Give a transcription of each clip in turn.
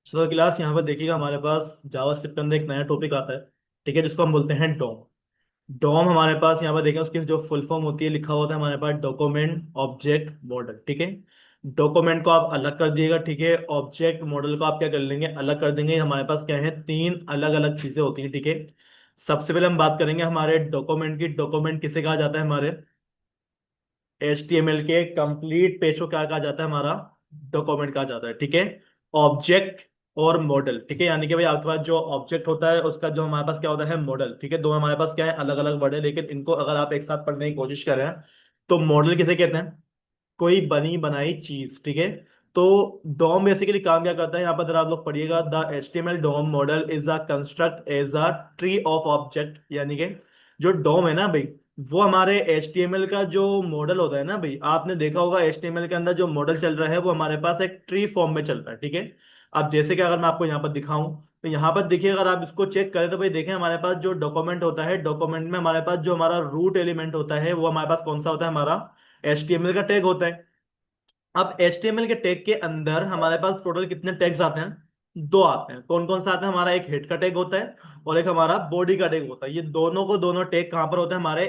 चलो क्लास यहाँ पर देखिएगा, हमारे पास जावास्क्रिप्ट के अंदर एक नया टॉपिक आता है। ठीक है, जिसको हम बोलते हैं डॉम। डॉम हमारे पास यहाँ पर देखें, उसकी जो फुल फॉर्म होती है, लिखा होता है हमारे पास डॉक्यूमेंट ऑब्जेक्ट मॉडल। ठीक है, डॉक्यूमेंट को आप अलग कर दिएगा। ठीक है, ऑब्जेक्ट मॉडल को आप क्या कर लेंगे, अलग कर देंगे। हमारे पास क्या है, तीन अलग अलग चीजें होती हैं। ठीक है, सबसे पहले हम बात करेंगे हमारे डॉक्यूमेंट की। डॉक्यूमेंट किसे कहा जाता है, हमारे HTML के कंप्लीट पेज को क्या कहा जाता है, हमारा डॉक्यूमेंट कहा जाता है। ठीक है, ऑब्जेक्ट और मॉडल। ठीक है, यानी कि भाई आपके पास जो ऑब्जेक्ट होता है उसका जो हमारे पास क्या होता है, मॉडल। ठीक है, दो हमारे पास क्या है, अलग अलग वर्ड है, लेकिन इनको अगर आप एक साथ पढ़ने की कोशिश कर रहे हैं तो मॉडल किसे कहते हैं, कोई बनी बनाई चीज। ठीक है, तो डॉम बेसिकली काम क्या करता है, यहाँ पर अगर आप लोग पढ़िएगा, the HTML DOM model is a construct as a tree of object. यानी कि जो डॉम है ना भाई, वो हमारे HTML का जो मॉडल होता है ना भाई, आपने देखा होगा HTML के अंदर जो मॉडल चल रहा है वो हमारे पास एक ट्री फॉर्म में चल रहा है। ठीक है, अब जैसे कि अगर मैं आपको यहाँ पर दिखाऊं तो यहाँ पर देखिए, अगर आप इसको चेक करें तो भाई देखें, हमारे पास जो डॉक्यूमेंट होता है, डॉक्यूमेंट में हमारे पास जो हमारा रूट एलिमेंट होता है वो हमारे पास कौन सा होता है, हमारा HTML का टैग होता है। अब HTML के टैग के अंदर हमारे पास टोटल कितने टैग्स आते हैं, दो आते हैं। कौन कौन सा आता है, हमारा एक हेड का टैग होता है और एक हमारा बॉडी का टैग होता है। ये दोनों को दोनों टैग कहाँ पर होते हैं, हमारे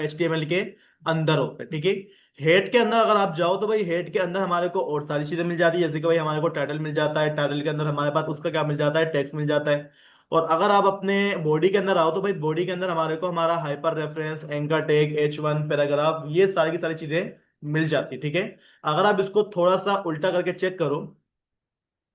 HTML के अंदर होते हैं। ठीक है, हेड के अंदर अगर आप जाओ तो भाई हेड के अंदर हमारे को और सारी चीजें मिल जाती है, जैसे कि भाई हमारे को टाइटल मिल जाता है, टाइटल के अंदर हमारे पास उसका क्या मिल जाता है, टेक्स्ट मिल जाता है। और अगर आप अपने बॉडी के अंदर आओ तो भाई बॉडी के अंदर हमारे को हमारा hyper reference, anchor tag, H1 paragraph, ये सारी की सारी चीजें मिल जाती है। ठीक है, अगर आप इसको थोड़ा सा उल्टा करके चेक करो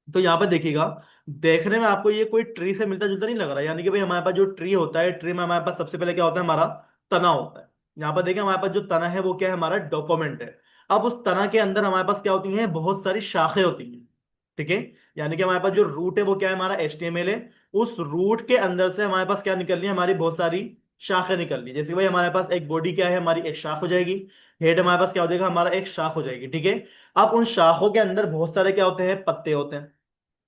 तो यहाँ पर देखिएगा, देखने में आपको ये कोई ट्री से मिलता जुलता नहीं लग रहा है। यानी कि भाई हमारे पास जो ट्री होता है, ट्री में हमारे पास सबसे पहले क्या होता है, हमारा तना होता है। यहाँ पर देखिए, हमारे पास जो तना है वो क्या है, हमारा डॉक्यूमेंट है। अब उस तना के अंदर हमारे पास क्या होती हैं, बहुत सारी शाखें होती हैं। ठीक है, यानी कि हमारे पास जो रूट है वो क्या है, हमारा HTML है। उस रूट के अंदर से हमारे पास क्या निकल रही है, हमारी बहुत सारी शाखें निकल रही है। जैसे कि भाई हमारे पास एक बॉडी क्या है, हमारी एक शाख हो जाएगी। हेड हमारे पास क्या हो जाएगा, हमारा एक शाख हो जाएगी। ठीक है, अब उन शाखों के अंदर बहुत सारे क्या होते हैं, पत्ते होते हैं।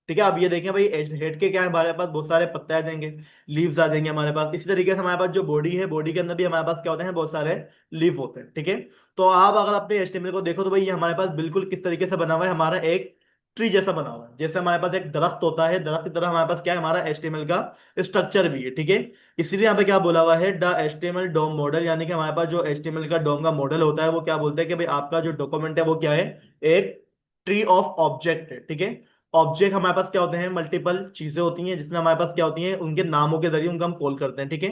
ठीक है, अब ये देखें भाई, हेड के क्या है, हमारे पास बहुत सारे पत्ते आ जाएंगे, लीव्स आ जाएंगे हमारे पास। इसी तरीके से हमारे पास जो बॉडी है, बॉडी के अंदर भी हमारे पास क्या होते हैं, बहुत सारे लीव होते हैं। ठीक है, तो आप अगर अपने HTML को देखो तो भाई ये हमारे पास बिल्कुल किस तरीके से बना हुआ है, हमारा एक ट्री जैसा बना हुआ है। जैसे हमारे पास एक दरख्त होता है, दरख्त की तरह हमारे पास क्या है, हमारा HTML का स्ट्रक्चर भी है। ठीक है, इसीलिए यहाँ पे क्या बोला हुआ है, द HTML डोम मॉडल, यानी कि हमारे पास जो HTML का डोम का मॉडल होता है वो क्या बोलते हैं कि भाई आपका जो डॉक्यूमेंट है वो क्या है, एक ट्री ऑफ ऑब्जेक्ट है। ठीक है, ऑब्जेक्ट हमारे पास क्या होते हैं, मल्टीपल चीजें होती हैं जिसमें हमारे पास क्या होती हैं, उनके नामों के जरिए उनका हम कॉल करते हैं। ठीक है,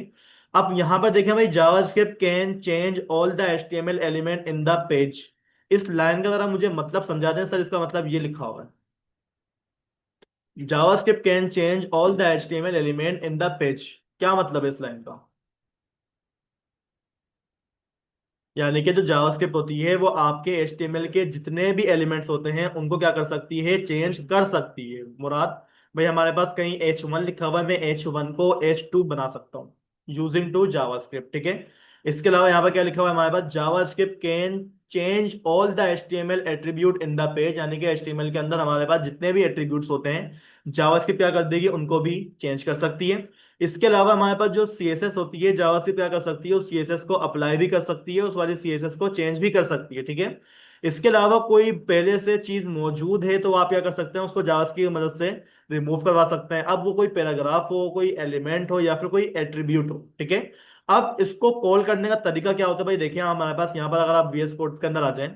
अब यहां पर देखें भाई, JavaScript can change all the HTML element in the page. इस लाइन का जरा मुझे मतलब समझा दें सर, इसका मतलब ये लिखा हुआ है, JavaScript can change all the HTML element in the page. क्या मतलब है इस लाइन का, यानी कि जो जावास्क्रिप्ट होती है वो आपके HTML के जितने भी एलिमेंट्स होते हैं उनको क्या कर सकती है, चेंज कर सकती है। मुराद भाई हमारे पास कहीं H1 लिखा हुआ है, मैं H1 को H2 बना सकता हूँ यूजिंग टू जावास्क्रिप्ट। ठीक है, इसके अलावा यहाँ पर क्या लिखा हुआ है हमारे पास, JavaScript can change all the HTML attribute in the page. यानी कि HTML के अंदर हमारे पास जितने भी एट्रीब्यूट्स होते हैं, जावास्क्रिप्ट क्या कर देगी, उनको भी चेंज कर सकती है। इसके अलावा हमारे पास जो CSS होती है, जावास्क्रिप्ट क्या कर सकती है, उस CSS को अप्लाई भी कर सकती है, उस वाली CSS को चेंज भी कर सकती है। ठीक है, इसके अलावा कोई पहले से चीज मौजूद है तो आप क्या कर सकते हैं, उसको जावास्क्रिप्ट की मदद से रिमूव करवा सकते हैं। अब वो कोई पैराग्राफ हो, कोई एलिमेंट हो, या फिर कोई एट्रीब्यूट हो। ठीक है, अब इसको कॉल करने का तरीका क्या होता है भाई, देखिए हमारे पास यहाँ पर अगर आप VS कोड के अंदर आ जाएं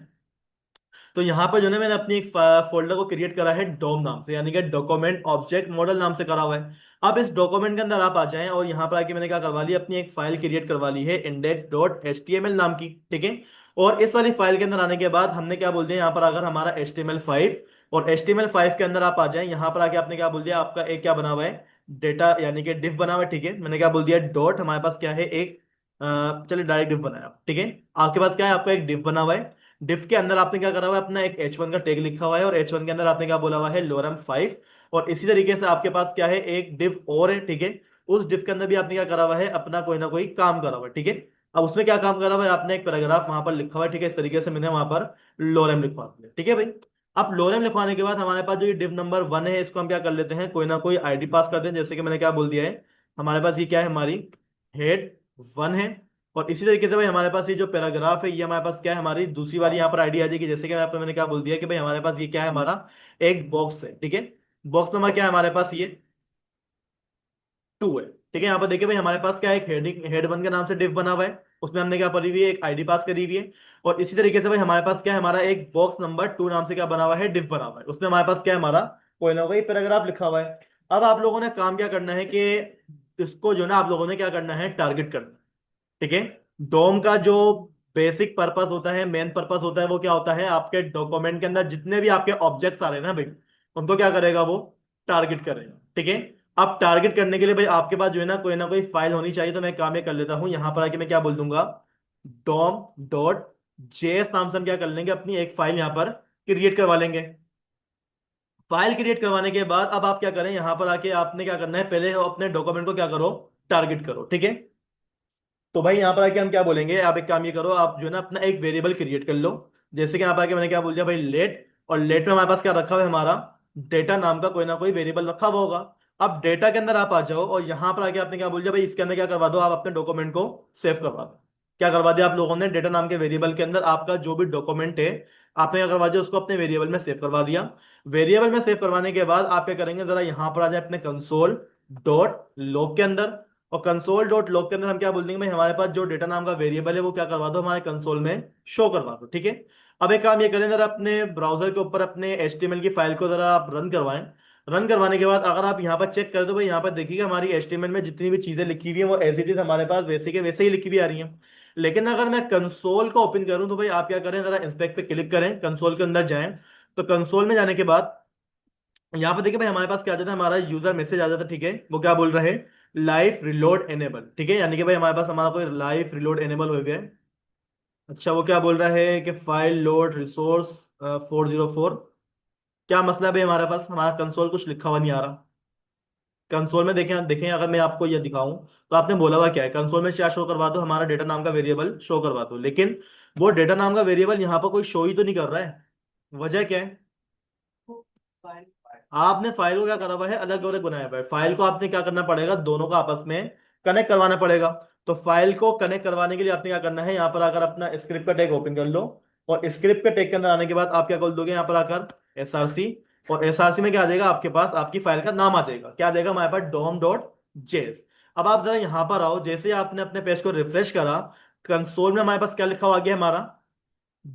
तो यहाँ पर जो है मैंने अपनी एक फोल्डर को क्रिएट करा है डॉम नाम से, यानी कि डॉक्यूमेंट ऑब्जेक्ट मॉडल नाम से करा हुआ है। अब इस डॉक्यूमेंट के अंदर आप आ जाएं और यहाँ पर आके मैंने क्या करवा ली, अपनी एक फाइल क्रिएट करवा ली है index.html नाम की। ठीक है, और इस वाली फाइल के अंदर आने के बाद हमने क्या बोल दिया, यहाँ पर अगर हमारा HTML5, और HTML5 के अंदर आप आ जाएं, यहाँ पर आके आपने क्या बोल दिया, आपका एक क्या बना हुआ है, डेटा यानी कि डिफ बना हुआ है। ठीक है, मैंने क्या बोल दिया, डॉट हमारे पास क्या है, एक चलिए डायरेक्ट डिफ बनाया। ठीक है, आपके पास क्या है, आपका एक डिफ बना हुआ है। डिफ के अंदर आपने क्या करा हुआ है, अपना एक H1 का टैग लिखा हुआ है, और H1 के अंदर आपने क्या बोला हुआ है, lorem 5। और इसी तरीके से आपके पास क्या है, एक डिफ और है। ठीक है, उस डिफ के अंदर भी आपने क्या करा हुआ है, अपना कोई ना कोई काम करा हुआ है। ठीक है, अब उसमें क्या काम करा हुआ है, आपने एक पैराग्राफ वहां पर लिखा हुआ है। ठीक है, इस तरीके से मैंने वहां पर लोरेम लिखवा दिया। ठीक है भाई, अब लोरेम लिखवाने के बाद हमारे पास जो ये डिव नंबर 1 है, इसको हम क्या कर लेते हैं, कोई ना कोई ID पास कर दें। जैसे कि मैंने क्या बोल दिया है, हमारे पास ये क्या है, हमारी हेड 1 है। और इसी तरीके से भाई हमारे पास ये जो पैराग्राफ है, ये हमारे पास क्या है, हमारी दूसरी वाली यहाँ पर आईडी आ जाएगी। जैसे कि मैंने क्या बोल दिया कि भाई हमारे पास ये क्या है, हमारा एक बॉक्स है। ठीक है, बॉक्स नंबर क्या है हमारे पास, ये 2 है। ठीक है, यहाँ पर देखिए भाई हमारे पास क्या है, एक हेडिंग हेड वन के नाम से डिव बना हुआ है, उसमें हमने क्या करी हुई है, एक आईडी पास करी हुई है। और इसी तरीके से भाई हमारे पास क्या है, हमारा एक बॉक्स नंबर 2 नाम से क्या बना हुआ है, डिव बना हुआ है, उसमें हमारे पास क्या है, हमारा कोई ना कोई पैराग्राफ लिखा हुआ है। अब आप लोगों ने काम क्या करना है कि इसको जो ना आप लोगों ने क्या करना है, टारगेट करना है। ठीक है, डोम का जो बेसिक पर्पस होता है, मेन पर्पस होता है, वो क्या होता है, आपके डॉक्यूमेंट के अंदर जितने भी आपके ऑब्जेक्ट्स आ रहे हैं ना भाई, उनको क्या करेगा वो, टारगेट करेगा। ठीक है, अब टारगेट करने के लिए भाई आपके पास जो है ना कोई फाइल होनी चाहिए। तो मैं काम ये कर लेता हूं, यहां पर आके मैं क्या बोल दूंगा, डॉम डॉट जेएस नाम से हम क्या कर लेंगे, अपनी एक फाइल यहां पर क्रिएट करवा लेंगे। फाइल क्रिएट करवाने के बाद अब आप क्या करें, यहां पर आके आपने क्या करना है, पहले अपने डॉक्यूमेंट को क्या करो, टारगेट करो। ठीक है, तो भाई यहाँ पर आके हम क्या बोलेंगे, आप एक काम ये करो, आप जो है ना अपना एक वेरिएबल क्रिएट कर लो। जैसे कि यहाँ पर आके मैंने क्या बोल दिया भाई, लेट, और लेट में हमारे पास क्या रखा हुआ है, हमारा डेटा नाम का कोई ना कोई वेरिएबल रखा हुआ होगा। अब डेटा के अंदर आप आ जाओ और यहाँ पर आके आपने क्या बोल दिया भाई, इसके अंदर क्या करवा दो, आप अपने डॉक्यूमेंट को सेव करवा दो। क्या करवा दिया आप लोगों ने, डेटा नाम के वेरिएबल के अंदर आपका जो भी डॉक्यूमेंट है, आपने क्या करवा दिया, उसको अपने वेरिएबल में सेव करवा दिया। वेरिएबल में सेव करवाने के बाद आप क्या करेंगे, जरा यहाँ पर आ जाए अपने कंसोल डॉट लॉग के अंदर। और कंसोल डॉट लॉग के अंदर हम क्या बोल देंगे भाई, हमारे पास जो डेटा नाम का वेरिएबल है वो क्या करवा दो, हमारे कंसोल में शो करवा दो। ठीक है, अब एक काम ये करें, जरा अपने ब्राउजर के ऊपर अपने एचटीएमएल की फाइल को जरा आप रन करवाएं। रन करवाने के बाद अगर आप यहाँ पर चेक करें तो भाई यहाँ पर देखिएगा हमारी एचटीएमएल में जितनी भी चीजें लिखी हुई है वो एज इट इज हमारे पास वैसे के वैसे ही लिखी हुई आ रही हैं। लेकिन अगर मैं कंसोल को ओपन करूं तो भाई आप क्या करें, जरा इंस्पेक्ट पे क्लिक करें, कंसोल के अंदर जाएं। तो कंसोल में जाने के बाद यहाँ पे देखिए भाई हमारे पास क्या आ जाता है, हमारा यूजर मैसेज आ जाता है। ठीक है, वो क्या बोल रहा है, लाइव रिलोड एनेबल। ठीक है, यानी कि भाई हमारे पास हमारा कोई लाइव रिलोड एनेबल हो गया है। अच्छा, वो क्या बोल रहा है कि फाइल लोड रिसोर्स 404। क्या मसला है भाई, हमारे पास हमारा कंसोल कुछ लिखा हुआ नहीं आ रहा। कंसोल में देखें देखें, अगर मैं आपको ये दिखाऊं तो आपने बोला हुआ क्या है, कंसोल में क्या शो करवा दो, हमारा डेटा नाम का वेरिएबल शो करवा दो। लेकिन वो डेटा नाम का वेरिएबल यहाँ पर कोई शो ही तो नहीं कर रहा है। वजह क्या है, आपने फाइल को क्या करा हुआ है, अलग अलग बनाया हुआ है। फाइल को आपने क्या करना पड़ेगा, दोनों को आपस में कनेक्ट करवाना पड़ेगा। तो फाइल को कनेक्ट करवाने के लिए आपने क्या करना है, यहाँ पर आकर अपना स्क्रिप्ट का टैग ओपन कर लो। और स्क्रिप्ट के टैग के अंदर आने के बाद आप क्या कर दोगे, यहाँ पर आकर एसआरसी। और एसआरसी में क्या आ जाएगा, आपके पास आपकी फाइल का नाम आ जाएगा, क्या आ जाएगा हमारे पास, डोम डॉट जेएस। अब आप जरा यहाँ पर आओ, जैसे ही आपने अपने पेज को रिफ्रेश करा, कंसोल में हमारे पास क्या लिखा हुआ आ गया, हमारा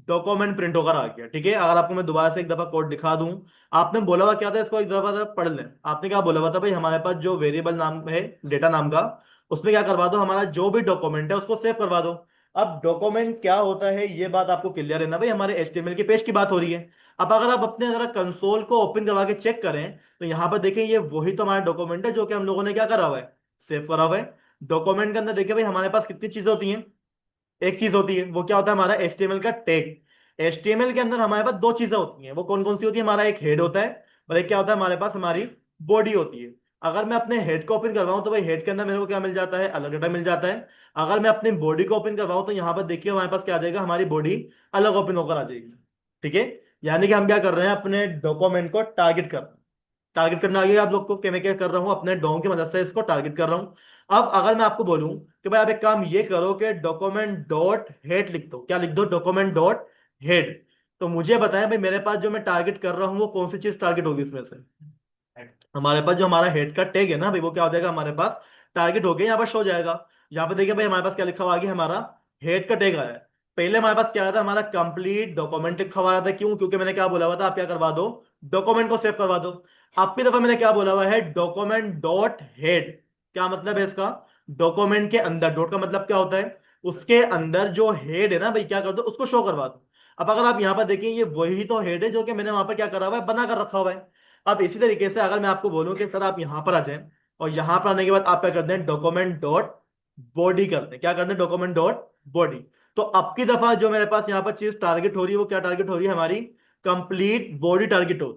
डॉक्यूमेंट प्रिंट होकर आ गया। ठीक है, अगर आपको मैं दोबारा से एक दफा कोड दिखा दूं, आपने बोला हुआ क्या था, इसको एक दफा जरा पढ़ लें। आपने क्या बोला हुआ था भाई, हमारे पास जो वेरिएबल नाम है डेटा नाम का, उसमें क्या करवा दो, हमारा जो भी डॉक्यूमेंट है उसको सेव करवा दो। अब डॉक्यूमेंट क्या होता है ये बात आपको क्लियर है ना भाई, हमारे एचटीएमएल की पेज की बात हो रही है। अब अगर आप अपने जरा कंसोल को ओपन करवा के चेक करें तो यहाँ पर देखें, ये वही तो हमारा डॉक्यूमेंट है जो कि हम लोगों ने क्या करा हुआ है, सेव करा हुआ है। डॉक्यूमेंट के अंदर देखिए भाई हमारे पास कितनी चीजें होती हैं, एक चीज होती है, वो क्या होता है, हमारा एचटीएमएल का टैग। एचटीएमएल के अंदर हमारे पास दो चीजें होती हैं, वो कौन कौन सी होती है, हमारा एक हेड होता है और एक क्या होता है, हमारे पास हमारी बॉडी होती है। अगर मैं अपने हेड को ओपन करवाऊं तो भाई हेड के अंदर मेरे को क्या मिल जाता है, अलग डाटा मिल जाता है। अगर मैं अपनी बॉडी को ओपन करवाऊं तो यहाँ पर देखिए हमारे पास क्या आ जाएगा, हमारी बॉडी अलग ओपन होकर आ जाएगी। ठीक है, यानी कि हम क्या कर रहे हैं, अपने डॉक्यूमेंट को टारगेट कर, टारगेट करना आ गया आप लोग को कि मैं क्या कर रहा हूँ, अपने डॉम की मदद से इसको टारगेट कर रहा हूँ। अब अगर मैं आपको बोलूं कि भाई आप एक काम ये करो कि डॉक्यूमेंट डॉट हेड लिख दो, क्या लिख दो, डॉक्यूमेंट डॉट हेड। तो मुझे बताएं भाई मेरे पास जो मैं टारगेट कर रहा हूँ वो कौन सी चीज टारगेट होगी इसमें से। हमारे पास जो हमारा हेड का टैग है ना भाई, वो क्या हो जाएगा, हमारे पास टारगेट हो गया, यहाँ पर शो जाएगा। यहाँ पे देखिए भाई हमारे पास क्या लिखा हुआ, आगे हमारा हेड का टैग आया है। पहले हमारे पास क्या आया था, हमारा कंप्लीट डॉक्यूमेंट लिखा हुआ था। क्यों, क्योंकि मैंने क्या बोला हुआ था, आप क्या करवा दो, डॉक्यूमेंट को सेव करवा दो। आपकी दफा मैंने क्या बोला हुआ है, डॉक्यूमेंट डॉट हेड। क्या मतलब है इसका, डॉक्यूमेंट के अंदर, डॉट का मतलब क्या होता है, उसके अंदर जो हेड है ना भाई, क्या कर दो, उसको शो करवा दो। अब अगर आप यहाँ पर देखें, ये वही तो हेड है जो कि मैंने वहां पर क्या करा हुआ है, बना कर रखा हुआ है। अब इसी तरीके से अगर मैं आपको बोलूं कि सर आप यहां पर आ जाएं, और यहां पर आने के बाद आप क्या करते हैं, डॉक्यूमेंट डॉट बॉडी करते हैं, क्या करते हैं, डॉक्यूमेंट डॉट बॉडी। तो अब की दफा जो मेरे पास यहाँ पर चीज टारगेट हो रही है, वो क्या टारगेट हो रही है, हमारी कंप्लीट बॉडी टारगेट हो।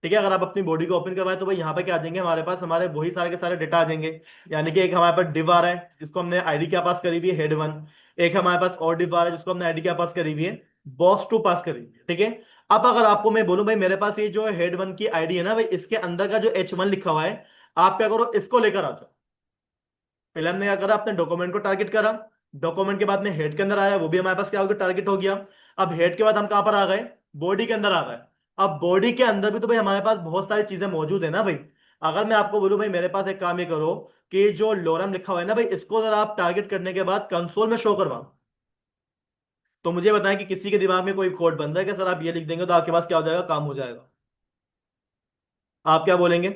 ठीक है, अगर आप अपनी बॉडी को ओपन करवाएं तो भाई यहाँ पे क्या आ जाएंगे, हमारे पास हमारे वही सारे के सारे डेटा आ जाएंगे। यानी कि एक हमारे पास डिव आ रहा है जिसको हमने आईडी क्या पास करी हुई है, हेड वन। एक हमारे पास और डिव आ रहा है जिसको हमने आईडी क्या पास करी हुई है, बॉक्स टू पास करी हुई है। ठीक है, अब अगर आपको मैं बोलूं भाई मेरे पास ये जो हेड वन की आईडी है ना भाई, इसके अंदर का जो H1 लिखा हुआ है, आप क्या करो, इसको लेकर आ जाओ। पहले हमने क्या करा, अपने डॉक्यूमेंट को टारगेट करा। डॉक्यूमेंट के बाद में हेड के अंदर आया, वो भी हमारे पास क्या हो गया, टारगेट हो गया। अब हेड के बाद हम कहां पर आ गए, बॉडी के अंदर आ गए। अब बॉडी के अंदर भी तो भाई हमारे पास बहुत सारी चीजें मौजूद है ना भाई। अगर मैं आपको बोलूं भाई मेरे पास एक काम ये करो कि जो लोरम लिखा हुआ है ना भाई, इसको जरा आप टारगेट करने के बाद कंसोल में शो करवाओ। तो मुझे बताएं कि किसी के दिमाग में कोई कोड बन रहा है कि सर आप ये लिख देंगे तो आपके पास क्या हो जाएगा, काम हो जाएगा। आप क्या बोलेंगे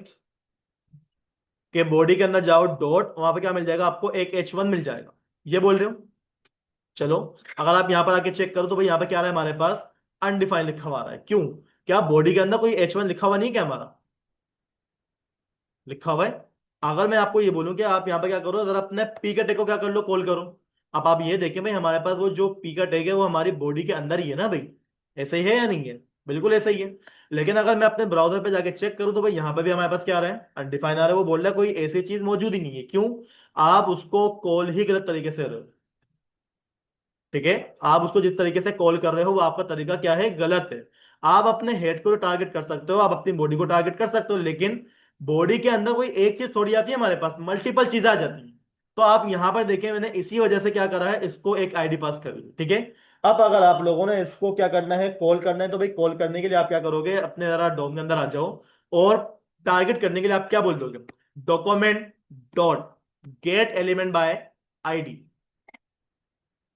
कि बॉडी के अंदर जाओ डॉट, वहां पे क्या मिल जाएगा आपको, एक H1 मिल जाएगा। ये बोल रहे हो। चलो, अगर आप यहां पर आके चेक करो तो भाई यहां पर क्या रहा है हमारे पास, अनडिफाइंड लिखा हुआ आ रहा है। क्यों? क्या बॉडी के अंदर कोई H1 लिखा हुआ नहीं है क्या हमारा? लिखा हुआ है। अगर मैं आपको ये बोलूं कि आप यहाँ पे क्या करो, जरा अपने पी का टैग को क्या कर लो, कॉल करो। अब आप ये देखें भाई हमारे पास वो जो पी का टैग है वो हमारी बॉडी के अंदर ही है ना भाई। ऐसे ही है या नहीं है? बिल्कुल ऐसा ही है। लेकिन अगर मैं अपने ब्राउजर पे जाके चेक करूं तो भाई यहाँ पे भी हमारे पास क्या आ रहा है, अनडिफाइन आ रहा है। वो बोल रहा है कोई ऐसी चीज मौजूद ही नहीं है। क्यों? आप उसको कॉल ही गलत तरीके से रहे हो। ठीक है। आप उसको जिस तरीके से कॉल कर रहे हो वो आपका तरीका क्या है, गलत है। आप अपने हेड को टारगेट कर सकते हो, आप अपनी बॉडी को टारगेट कर सकते हो, लेकिन बॉडी के अंदर कोई एक चीज थोड़ी आती है, हमारे पास मल्टीपल चीजें आ जाती हैं। तो आप यहां पर देखें, मैंने इसी वजह से क्या करा है, इसको एक आईडी पास कर ली। ठीक है। अब अगर आप लोगों ने इसको क्या करना है, कॉल करना है, तो भाई कॉल करने के लिए आप क्या करोगे, अपने जरा डोम के अंदर आ जाओ। और टारगेट करने के लिए आप क्या बोल दोगे, document dot gate element by ID.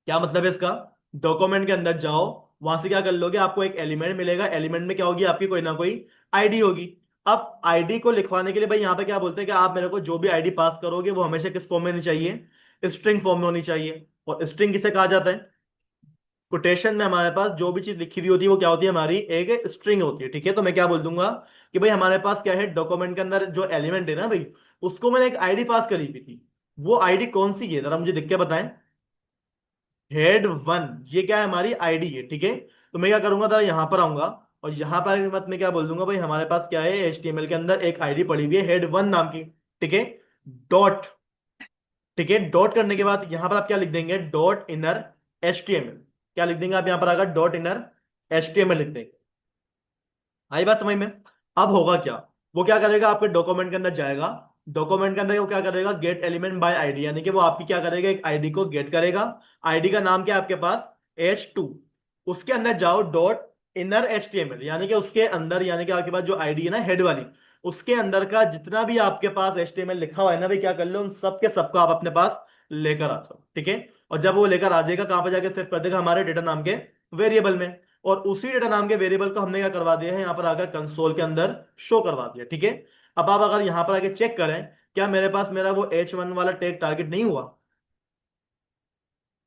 क्या मतलब है इसका? डॉक्यूमेंट के अंदर जाओ, वहां से क्या कर लोगे, आपको एक एलिमेंट मिलेगा, एलिमेंट में क्या होगी आपकी कोई ना कोई आईडी होगी। अब आईडी को लिखवाने के लिए भाई यहाँ पे क्या बोलते हैं कि आप मेरे को जो भी आईडी पास करोगे वो हमेशा किस फॉर्म में होनी चाहिए, स्ट्रिंग फॉर्म में होनी चाहिए। और स्ट्रिंग किसे कहा जाता है? कोटेशन में हमारे पास जो भी चीज लिखी हुई होती है वो क्या होती है, हमारी एक स्ट्रिंग होती है। ठीक है। तो मैं क्या बोल दूंगा कि भाई हमारे पास क्या है, डॉक्यूमेंट के अंदर जो एलिमेंट है ना भाई, उसको मैंने एक आईडी पास करी हुई थी। वो आईडी कौन सी है, जरा मुझे लिख के बताएं। हेड 1, ये क्या है, हमारी आईडी है। ठीक है। तो मैं क्या करूंगा, जरा यहां पर आऊंगा और यहां पर मत मैं क्या बोल दूंगा, भाई हमारे पास क्या है, HTML के अंदर एक आईडी पड़ी हुई है हेड 1 नाम की। ठीक है। डॉट। ठीक है। डॉट करने के बाद यहां पर आप क्या लिख देंगे, डॉट इनर HTML। क्या लिख देंगे आप यहां पर, आकर डॉट इनर HTML लिख देंगे। आई बात समझ में? अब होगा क्या, वो क्या करेगा, आपके डॉक्यूमेंट के अंदर जाएगा। डॉक्यूमेंट के अंदर वो क्या करेगा, गेट एलिमेंट बाय आईडी, यानी कि वो आपकी क्या करेगा, एक आईडी को गेट करेगा। आईडी का नाम क्या है आपके पास, H2। उसके अंदर जाओ डॉट इनर HTML, यानी कि उसके अंदर, यानी कि आपके पास जो आईडी है ना हेड वाली, उसके अंदर का जितना भी आपके पास HTML लिखा हुआ है ना भाई, क्या कर लो उन सब के सबको आप अपने पास लेकर आ जाओ। ठीक है। और जब वो लेकर आ जाएगा, कहां पर जाके सेव कर देगा, हमारे डेटा नाम के वेरिएबल में। और उसी डेटा नाम के वेरिएबल को हमने क्या करवा दिया है, यहां पर आकर कंसोल के अंदर शो करवा दिया। ठीक है। अब आप अगर यहां पर आके चेक करें, क्या मेरे पास मेरा वो H1 वाला टैग टारगेट नहीं हुआ?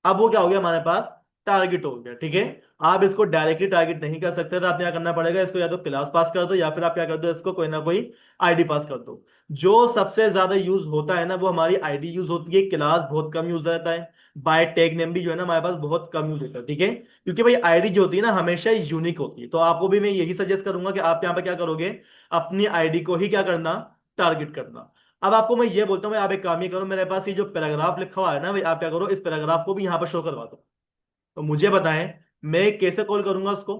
अब वो क्या हो गया हमारे पास, टारगेट हो गया। ठीक है। आप इसको डायरेक्टली टारगेट नहीं कर सकते, तो आपने क्या करना पड़ेगा, इसको या तो क्लास पास कर दो या फिर आप क्या कर दो, इसको कोई ना कोई आईडी पास कर दो। जो सबसे ज्यादा यूज होता है ना वो हमारी आईडी यूज होती है, क्लास बहुत कम यूज रहता है। बाय टैग नेम भी जो है ना हमारे पास बहुत कम यूज होता है। ठीक है। क्योंकि भाई आईडी जो होती है ना हमेशा यूनिक होती है। तो आपको भी मैं यही सजेस्ट करूंगा कि आप यहाँ पे क्या करोगे, अपनी आईडी को ही क्या करना, टारगेट करना। अब आपको मैं ये बोलता हूँ भाई, आप एक काम ही करो, मेरे पास ये जो पैराग्राफ लिखा हुआ है ना भाई, आप क्या करो, इस पैराग्राफ को भी यहाँ पर शो करवा दो। तो मुझे बताएं, मैं कैसे कॉल करूंगा उसको।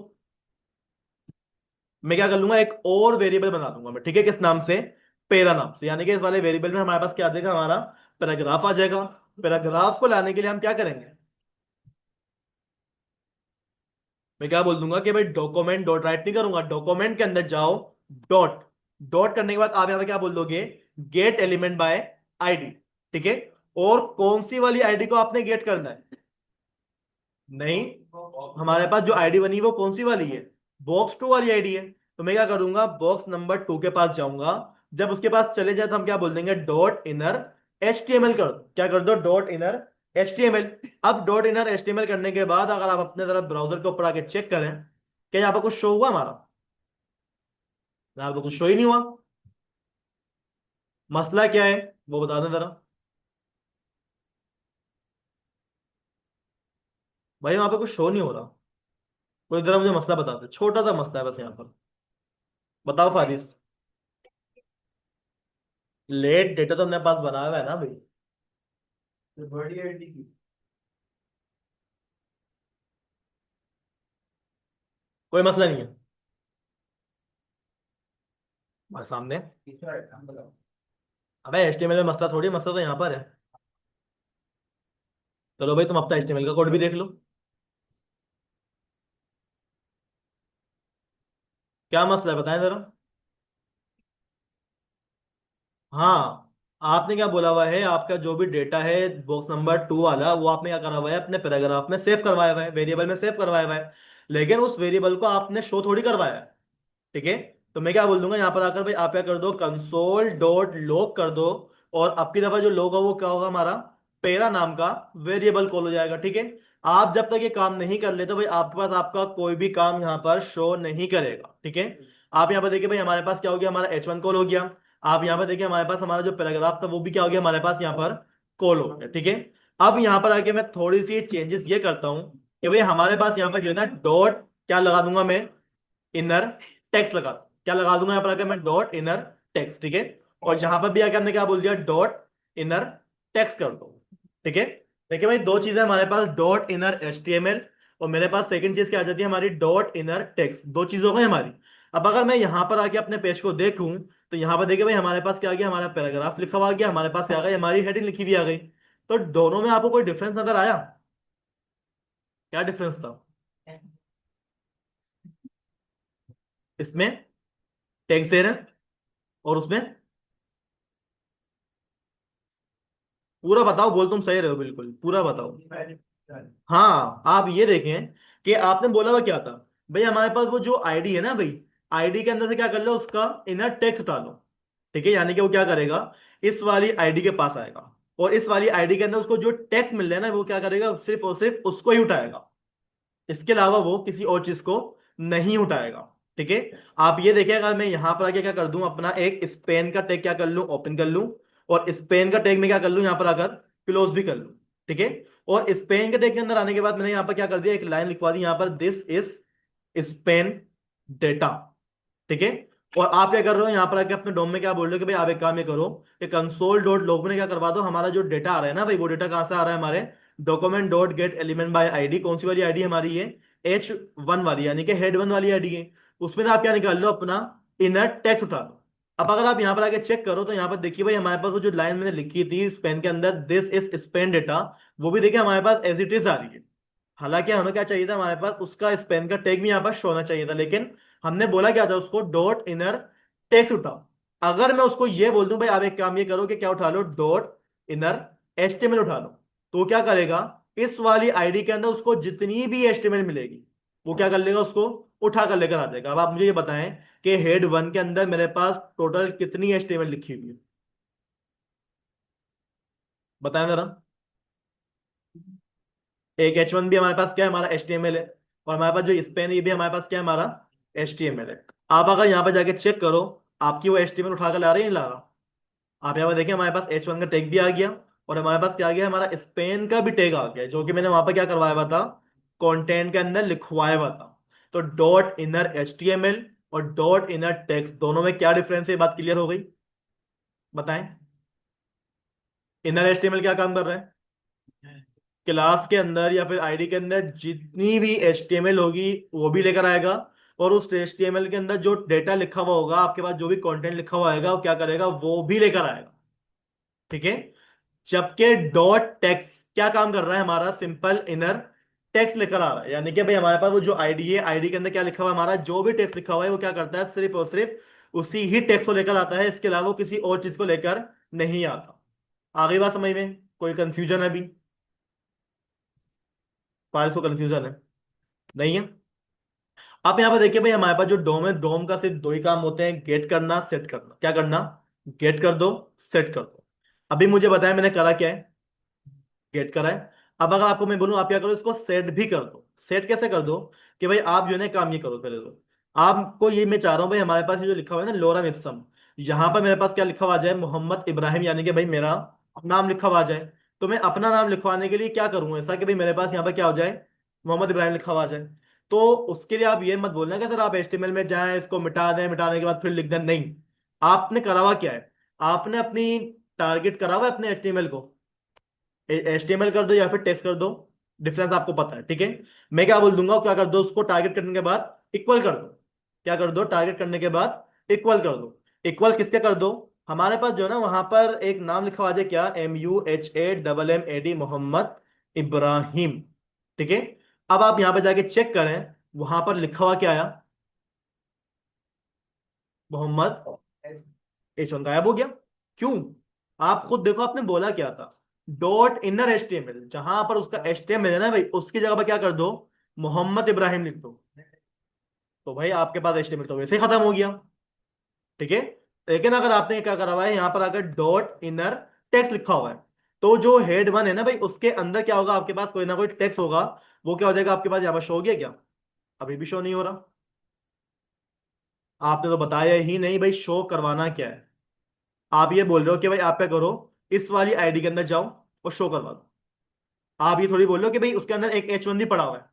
मैं क्या कर लूंगा, एक और वेरिएबल बना दूंगा मैं। ठीक है। किस नाम से, पेरा नाम से, यानी कि इस वाले वेरिएबल में हमारे पास क्या आ जाएगा, हमारा पैराग्राफ आ जाएगा। पैराग्राफ को लाने के लिए हम क्या करेंगे, मैं क्या बोल दूंगा कि भाई डॉक्यूमेंट डॉट राइट नहीं करूंगा, डॉक्यूमेंट के अंदर जाओ, डॉट। डॉट करने के बाद आप यहां पे क्या बोल दोगे, गेट एलिमेंट बाय आईडी। ठीक है। और कौन सी वाली आईडी को आपने गेट करना है, नहीं, हमारे पास जो आईडी बनी है वो कौन सी वाली है, बॉक्स 2 वाली आईडी है। तो मैं क्या करूंगा, बॉक्स नंबर 2 के पास जाऊंगा। जब उसके पास चले जाए तो हम क्या बोल देंगे, डॉट इनर HTML कर दो। क्या कर दो, डॉट इनर HTML। अब डॉट इनर HTML करने के बाद अगर आप अपने तरफ ब्राउजर के ऊपर आके चेक करें, क्या यहाँ पर कुछ शो हुआ हमारा? यहाँ पर कुछ शो ही नहीं हुआ। मसला क्या है वो बता दें जरा। भाई वहां पे कुछ शो नहीं हो रहा। कोई जरा मुझे मसला बता दे, छोटा सा मसला है बस यहाँ पर। बताओ फारिस। लेट डेटा तो अपने पास बनाया हुआ है ना भाई। तो बड़ी आईडी की कोई मसला नहीं है हमारे सामने। अबे HTML में मसला थोड़ी है, मसला तो यहाँ पर है। चलो भाई तुम अपना HTML का कोड भी देख लो। क्या मसला है बताएं जरा। हाँ, आपने क्या बोला हुआ है, आपका जो भी डेटा है बॉक्स नंबर 2 वाला, वो आपने क्या करा हुआ है अपने पैराग्राफ में सेव करवाया हुआ है, वेरिएबल में सेव करवाया हुआ है। लेकिन उस वेरिएबल को आपने शो थोड़ी करवाया है। ठीक है। तो मैं क्या बोल दूंगा यहाँ पर आकर, भाई आप क्या कर दो, कंसोल डॉट लॉग कर दो। और अब की दफा जो लॉग है वो क्या होगा हमारा, पेरा नाम का वेरिएबल कॉल हो जाएगा। ठीक है। आप जब तक ये काम नहीं कर लेते भाई, आपके पास आपका कोई भी काम यहाँ पर शो नहीं करेगा। ठीक है। आप यहाँ पर देखिए भाई, हमारे पास क्या हो गया, हमारा H1 कॉल हो गया। आप यहाँ पर देखिए, हमारे पास हमारा जो पैराग्राफ था वो भी क्या हो गया, हमारे पास यहाँ पर कॉल हो गया। ठीक है। अब यहाँ पर आके मैं थोड़ी सी चेंजेस ये करता हूँ कि भाई हमारे पास यहाँ पर जो है ना, डॉट क्या लगा दूंगा मैं, इनर टेक्स्ट लगा, क्या लगा दूंगा यहाँ पर आकर मैं, डॉट इनर टेक्स्ट। ठीक है। और यहां पर भी आके हमने क्या बोल दिया, डॉट इनर टेक्स्ट कर दो। ठीक है। देखिए भाई, दो चीजें हमारे पास, डॉट इनर HTML, और मेरे पास सेकंड चीज क्या आ जाती है हमारी, डॉट इनर टेक्स्ट। दो चीज हो गई हमारी। अब अगर मैं यहां पर आके अपने पेज को देखूं, तो यहां पर देखिए भाई, हमारे पास क्या आ गया, हमारा पैराग्राफ लिखा हुआ आ गया, हमारे पास क्या आ गई, हमारी हेडिंग लिखी हुई आ गई। तो दोनों में आपको कोई डिफरेंस नजर आया? क्या डिफरेंस था इसमें? टेक्स्ट दे रहे हैं और उसमें पूरा बताओ, बोल तुम सही रहे हो, बिल्कुल पूरा बताओ। हाँ, आप ये देखें कि आपने बोला हुआ क्या था, भाई हमारे पास वो जो आईडी है ना भाई, आईडी के अंदर से क्या कर लो, उसका इनर टेक्स्ट उठा लो। ठीक है। यानी कि वो क्या करेगा, इस वाली आईडी के पास आएगा, और इस वाली आईडी के अंदर उसको जो टेक्स्ट मिल रहा है ना, वो क्या करेगा, सिर्फ और सिर्फ उसको ही उठाएगा। इसके अलावा वो किसी और चीज को नहीं उठाएगा। ठीक है। आप ये देखिए, अगर मैं यहां पर आके क्या कर दूं, अपना एक स्पेन का टैग क्या कर लूं, ओपन कर लूं, और स्पेन का टैग में क्या कर लूं, यहां पर आकर क्लोज भी कर लूं। ठीक है। और स्पेन के टैग के अंदर आने के बाद मैंने यहां पर क्या कर दिया, एक लाइन लिखवा दी यहां पर, दिस इज स्पेन डेटा। ठीक है। और आप क्या कर रहे हो, यहां पर आके अपने डोम में क्या बोल रहे हो कि भाई आप एक काम ये करो कि कंसोल डॉट लॉग में क्या करवा दो, हमारा जो डेटा आ रहा है ना भाई, वो डेटा कहां से आ रहा है, हमारे document dot gate element by ID. कौन सी वाली आईडी हमारी ये, H1 वाली, यानी कि हेड 1 वाली आईडी है। उसमें से आप क्या निकाल लो, अपना इनर टेक्स्ट उठा लो। अब अगर आप यहां पर आके चेक करो, तो यहां पर देखिए भाई, हमारे पास वो जो लाइन मैंने लिखी थी स्पेन के अंदर, दिस इज स्पेन डेटा, वो भी देखिए हमारे पास एज इट इज आ रही है। हालांकि हमें क्या चाहिए था, हमारे पास उसका स्पेन का टैग भी यहाँ पर शो होना चाहिए था, लेकिन हमने बोला क्या था उसको, डॉट इनर टेक्स्ट उठाओ। अगर मैं उसको ये बोल दूं भाई आप एक काम ये करो कि क्या उठा लो, डॉट इनर HTML उठा लो, तो क्या करेगा, इस वाली आईडी के अंदर उसको जितनी भी HTML मिलेगी, वो क्या कर लेगा, उसको उठा कर लेकर आ जाएगा। अब आप मुझे ये बताएं कि हेड 1 के अंदर मेरे पास टोटल कितनी HTML लिखी हुई है, बताएं जरा। एक H1 भी हमारे पास क्या है, हमारा HTML है। और हमारे पास जो स्पेन, ये भी हमारे पास क्या है, हमारा HTML है। आप अगर यहाँ पे जाके चेक करो, आपकी वो HTML उठा कर ला रही है, नहीं ला रहा? आप यहाँ पे देखिए, हमारे पास H1 का टैग भी आ गया, और हमारे पास क्या आ गया, हमारा स्पेन का भी टैग आ गया, जो कि मैंने वहां पर क्या करवाया हुआ था, कंटेंट के अंदर लिखवाया हुआ था। तो डॉट इनर HTML और डॉट इनर टेक्स्ट, दोनों में क्या डिफरेंस है, ये बात क्लियर हो गई? बताएं। इनर HTML क्या काम कर रहा है, क्लास के अंदर या फिर आईडी के अंदर जितनी भी HTML होगी वो भी लेकर आएगा, और उस HTML के अंदर जो डेटा लिखा हुआ होगा, आपके पास जो भी कंटेंट लिखा हुआ आएगा, वो क्या करेगा, वो भी लेकर आएगा। ठीक है। जबकि डॉट टेक्स्ट क्या काम कर रहा है, हमारा सिंपल इनर टेक्स्ट लेकर आ रहा है। यानी कि भाई हमारे पास वो जो आईडी है, आईडी के अंदर क्या लिखा हुआ है, हमारा जो भी टेक्स्ट लिखा हुआ है, वो क्या करता है, सिर्फ और सिर्फ उसी ही टेक्स्ट को लेकर आता है, इसके अलावा वो किसी और चीज को लेकर नहीं आता। आगे बात समझ में, कोई कंफ्यूजन है अभी? फाइल्स को कंफ्यूजन है? नहीं है? आप यहाँ पे देखिए भाई, हमारे पास जो डोम है, डोम का सिर्फ दो ही काम होते हैं, गेट करना, सेट करना। क्या करना, गेट कर दो, सेट कर दो। अभी मुझे बताया मैंने करा क्या है, गेट करा है। अब अगर आपको मैं बोलूं, आप क्या करो, इसको सेट भी कर दो। सेट कैसे कर दो, कि भाई आप जो है ना काम ये करो पहले तो, आपको ये मैं चाह रहा हूँ भाई, हमारे पास ये जो लिखा हुआ है ना, लोरा इप्सम, यहाँ पर मेरे पास क्या लिखा हुआ आ जाए, मोहम्मद इब्राहिम, यानी कि भाई मेरा नाम लिखा हुआ आ जाए। तो मैं अपना नाम लिखवाने के लिए क्या करूँ ऐसा, कि भाई मेरे पास यहाँ पर क्या हो जाए, मोहम्मद इब्राहिम लिखा हुआ आ जाए। तो उसके लिए आप ये मत बोलना कि सर आप HTML में जाएं, इसको मिटा दें, मिटाने के बाद फिर लिख दें, नहीं। आपने करा हुआ क्या है, आपने अपनी टारगेट करा हुआ है अपने HTML को, HTML कर दो या फिर टेक्स्ट कर दो, डिफरेंस आपको पता है। ठीक है। मैं क्या बोल दूंगा, क्या कर दो, उसको टारगेट करने के बाद इक्वल कर दो। क्या कर दो, टारगेट करने के बाद इक्वल कर दो। इक्वल किसके कर दो, हमारे पास जो है ना, वहां पर एक नाम लिखा हुआ है क्या, MUHAMMAD, मोहम्मद इब्राहिम। ठीक है। अब आप यहां पर जाके चेक करें, वहां पर लिखा हुआ क्या आया, मोहम्मद H1 गायब हो गया। क्यों? आप खुद देखो, आपने बोला क्या था? डॉट इनर HTML, जहां पर उसका HTML है ना भाई, उसकी जगह पर क्या कर दो, मोहम्मद इब्राहिम लिख दो। तो भाई आपके पास HTML तो वैसे ही खत्म हो गया। ठीक है। लेकिन अगर आपने क्या करा हुआ है, यहां पर अगर डॉट इनर टेक्स्ट लिखा हुआ है, तो जो हेड वन है ना भाई, उसके अंदर क्या होगा, आपके पास कोई ना कोई टेक्स्ट होगा। वो क्या हो जाएगा आपके पास, यहां पर शो हो गया क्या? अभी भी शो नहीं हो रहा। आपने तो बताया ही नहीं भाई शो करवाना क्या है। आप ये बोल रहे हो कि भाई आप क्या करो, इस वाली आईडी के अंदर जाओ और शो करवा दो। आप ये थोड़ी बोल रहे हो कि भाई उसके अंदर एक H1 भी पड़ा हुआ है।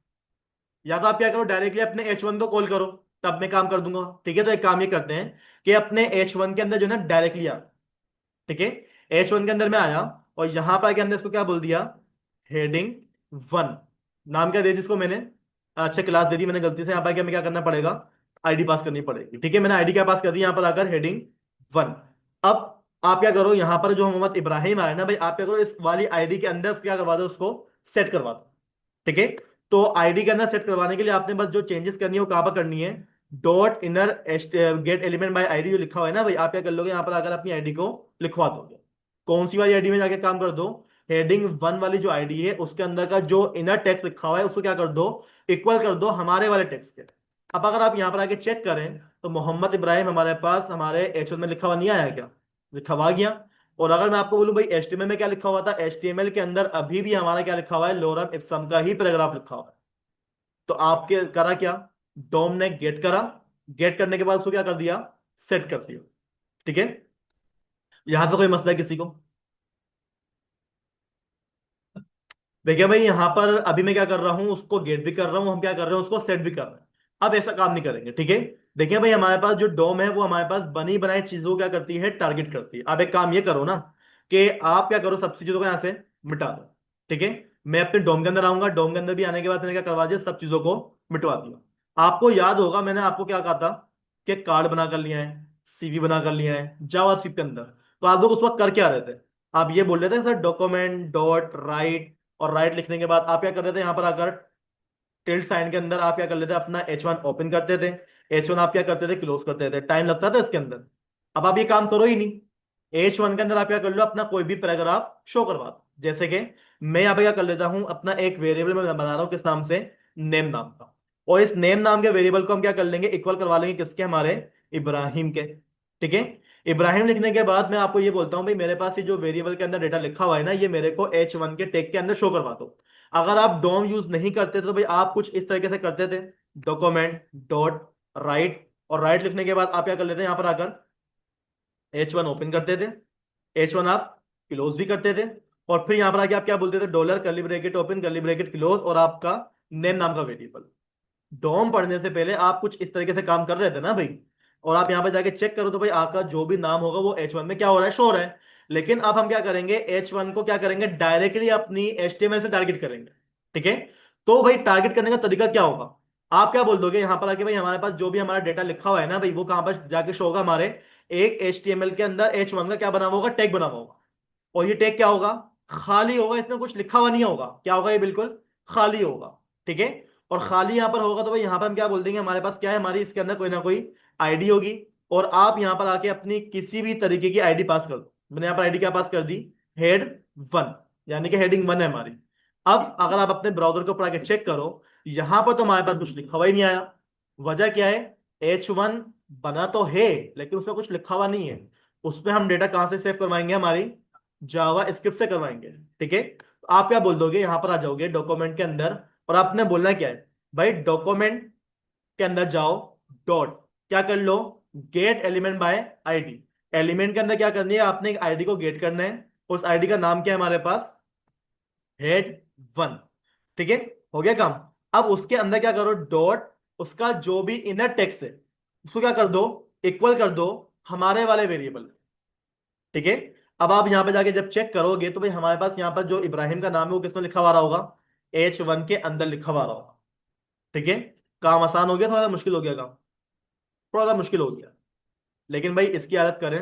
या तो आप क्या करो, डायरेक्टली अपने H1 को कॉल करो, तब मैं काम कर दूंगा। ठीक है, तो एक काम ये करते हैं कि अपने H1 के अंदर जो है ना डायरेक्टली आ। ठीक है। H1 के अंदर मैं आया, और यहां पर आके हमने इसको क्या बोल दिया, हेडिंग वन। नाम क्या दे दी इसको मैंने, अच्छा क्लास दे दी मैंने गलती से। यहाँ पर हमें क्या करना पड़ेगा, आईडी पास करनी पड़ेगी। ठीक है, मैंने आईडी क्या पास कर दी यहाँ पर आकर, हेडिंग वन। अब आप क्या करो, यहाँ पर जो मोहम्मद इब्राहिम आ रहा है ना भाई, आप क्या करो, इस वाली आईडी के अंदर क्या करवा दो, उसको सेट करवा दो। ठीक है। तो आईडी के अंदर सेट करवाने के लिए आपने बस जो चेंजेस करनी है वो कहां पर करनी है, dot inner gate element by ID जो लिखा हुआ है ना भाई, आप क्या कर लोगे, यहाँ पर अगर अपनी आईडी को लिखवा दोगे। कौन सी वाली आईडी में जाके काम कर दो, हेडिंग वन वाली जो आईडी है उसके अंदर का जो इनर टेक्स्ट लिखा हुआ है उसको क्या कर दो, इक्वल कर दो हमारे वाले टेक्स्ट के। अब अगर आप यहाँ पर आके चेक करें, तो मोहम्मद इब्राहिम हमारे पास हमारे H1 में लिखा हुआ नहीं आया क्या? लिखा हुआ आ गया। और अगर मैं आपको बोलूं भाई HTML में क्या लिखा हुआ था, HTML के अंदर अभी भी हमारा क्या लिखा हुआ है, लोरम इप्सम का ही पैराग्राफ लिखा हुआ है। तो आपके करा क्या, डोम ने गेट करा, गेट करने के बाद उसको क्या कर दिया, सेट कर दिया। ठीक है। यहां पे कोई मसला है किसी को? देखिए भाई, यहां पर अभी मैं क्या कर रहा हूं, उसको गेट भी कर रहा हूं, हम क्या कर रहे हैं, उसको सेट भी कर रहे हैं। अब ऐसा काम नहीं करेंगे। ठीक है। देखिए भाई, हमारे पास जो डोम है वो हमारे पास बनी बनाई चीजों को क्या करती है, टारगेट करती है। अब एक काम ये करो ना, कि आप क्या करो, सब चीजों को यहां से मिटा दो। ठीक है। मैं अपने डोम के अंदर आऊंगा, डोम के अंदर भी आने के बाद मैंने क्या करवा दिया, सब चीजों को मिटवा दिया। आपको याद होगा मैंने आपको क्या कहा था, कि कार्ड बना कर लिया है, CV बना कर लिया है जावास्क्रिप्ट के अंदर। तो आप लोग उस वक्त कर क्या रहे थे, आप ये बोल रहे थे सर डॉक्यूमेंट डॉट राइट, और राइट लिखने के बाद आप क्या कर रहे थे, यहां पर आकर टिल्ड साइन के अंदर आप क्या कर लेते, अपना H1 ओपन करते थे, H1 आप क्या करते थे, क्लोज करते थे, टाइम लगता था इसके अंदर। अब आप ये काम करो ही नहीं, H1 के अंदर आप क्या कर लो, अपना कोई भी पैराग्राफ शो करवा दो। जैसे कि मैं यहाँ पे क्या कर लेता हूं, अपना एक वेरिएबल में बना रहा हूं, किस नाम से, नेम नाम का। और इस नेम नाम के वेरिएबल को हम क्या कर लेंगे, इक्वल करवा लेंगे किसके, हमारे इब्राहिम के। ठीक है। इब्राहिम लिखने के बाद मैं आपको ये बोलता हूँ भाई, मेरे पास ये जो वेरिएबल के अंदर डेटा लिखा हुआ है ना, ये मेरे को H1 के टेग के अंदर शो करवा दो। अगर आप डोम यूज नहीं करते तो भाई आप कुछ इस तरीके से करते थे, डॉक्यूमेंट डॉट राइट, और राइट लिखने के बाद आप क्या कर लेते हैं, यहां पर आकर H1 ओपन करते थे, H1 आप क्लोज भी करते थे, और फिर यहां पर आके आप क्या बोलते थे, dollar curly bracket open curly bracket close, और आपका नेम नाम का वेरिएबल। डॉम पढ़ने से पहले आप कुछ इस तरीके से काम कर रहे थे ना भाई। और आप यहां पे जाके चेक करो तो भाई आपका जो भी नाम होगा वो H1 में क्या हो रहा है, शो हो रहा है। लेकिन अब हम क्या करेंगे, H1 को क्या करेंगे, डायरेक्टली अपनी HTML से टारगेट करेंगे। ठीक है। तो भाई टारगेट करने का तरीका क्या होगा, आप क्या बोल दोगे यहां पर आके, भाई हमारे पास जो भी हमारा डेटा लिखा हुआ है ना भाई, वो कहां पर जाके शो होगा, हमारे एक HTML के अंदर H1 का क्या बना हुआ होगा, टैग बना हुआ होगा। और ये टैग क्या होगा, खाली होगा, इसमें कुछ लिखा हुआ नहीं होगा। क्या होगा, ये बिल्कुल खाली होगा। ठीक है। और खाली यहां पर होगा तो भाई यहां पर हम क्या बोल देंगे, हमारे पास क्या है, हमारी इसके अंदर कोई ना कोई आईडी होगी। और आप यहां पर आके अपनी किसी भी तरीके की आईडी पास कर दो। मैंने यहां पर आईडी क्या पास कर दी, हेड वन, यानी कि हेडिंग वन है हमारी। अब अगर आप अपने ब्राउजर को पढ़ा के चेक करो, यहां पर तो हमारे पास कुछ लिखा हुआ ही नहीं आया। वजह क्या है, H1 बना तो है लेकिन उसमें कुछ लिखा हुआ नहीं है। उसमें हम डेटा कहां से सेव करवाएंगे, हमारी जावा स्क्रिप्ट से करवाएंगे। ठीक है। तो आप क्या बोल दोगे, यहां पर आ जाओगे डॉक्यूमेंट के अंदर, और आपने बोलना क्या है, भाई डॉक्यूमेंट के अंदर जाओ, डॉट क्या कर लो, get element by ID. Element के अंदर क्या करनी है, आपने एक आईडी को गेट करना है। उस आईडी का नाम क्या है हमारे पास, हेड वन। ठीक है। हो गया काम। अब उसके अंदर क्या करो, डॉट उसका जो भी इनर टेक्स्ट है उसको क्या कर दो, इक्वल कर दो हमारे वाले वेरिएबल। ठीक है। अब आप यहां पे जाके जब चेक करोगे तो भाई हमारे पास यहां पर जो इब्राहिम का नाम है वो किसमें लिखा हुआ आ रहा होगा, H1 के अंदर लिखा हुआ आ रहा होगा। ठीक है। काम आसान हो गया, थोड़ा सा मुश्किल हो गया काम, थोड़ा सा मुश्किल हो गया। लेकिन भाई इसकी आदत करें,